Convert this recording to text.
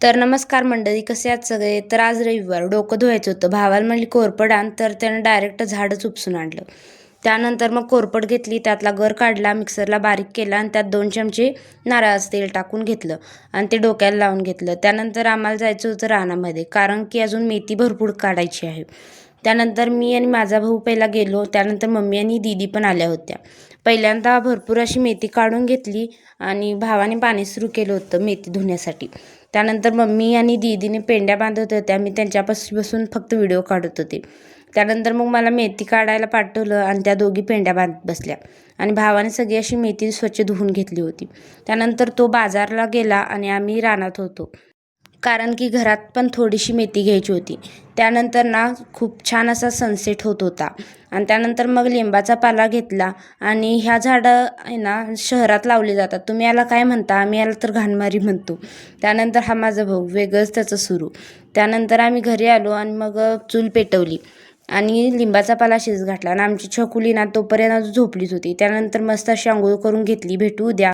तर नमस्कार मंडळी, कसे आहात सगळे? तर आज रविवार, डोकं धुवायचं होतं. भावाला म्हणली कोरपड आण, तर त्यानं डायरेक्ट झाडच उपसून आणलं. त्यानंतर मग कोरपड घेतली, त्यातला गर काढला, मिक्सरला बारीक केला आणि त्यात 2 चमचे नारळाचं तेल टाकून घेतलं आणि ते डोक्याला लावून घेतलं. त्यानंतर आम्हाला जायचं होतं रानामध्ये, कारण की अजून मेथी भरपूर काढायची आहे. त्यानंतर मी आणि माझा भाऊ पहिला गेलो, त्यानंतर मम्मी आणि दीदी पण आल्या होत्या. पहिल्यांदा भरपूर अशी मेथी काढून घेतली आणि भावाने पाणी सुरू केलं होतं मेथी धुण्यासाठी. त्यानंतर मम्मी आणि दीदीने पेंड्या बांधत होत्या. मी त्यांच्यापाशी बसून फक्त व्हिडिओ काढत होते. त्यानंतर मग मला मेथी काढायला पाठवलं आणि त्या दोघी पेंड्या बांधत बसल्या आणि भावाने सगळी अशी मेथी स्वच्छ धुवून घेतली होती. त्यानंतर तो बाजारला गेला आणि आम्ही रानात होतो, कारण की घरात पण थोडीशी मेथी घ्यायची होती. त्यानंतर ना खूप छान असा सनसेट होत होता आणि त्यानंतर मग लिंबाचा पाला घेतला आणि ह्या झाडं आहे ना शहरात लावली जातात. तुम्ही याला काय म्हणता? आम्ही याला तर घाणमारी म्हणतो. त्यानंतर हा माझा भाऊ, वेगळंच त्याचं सुरू. त्यानंतर आम्ही घरी आलो आणि मग चूल पेटवली आणि लिंबाचा पाला शिज घातला आणि आमची छकुली ना तोपर्यंत झोपलीच होती. त्यानंतर मस्त अशी अंघोळ करून घेतली. भेटू उद्या.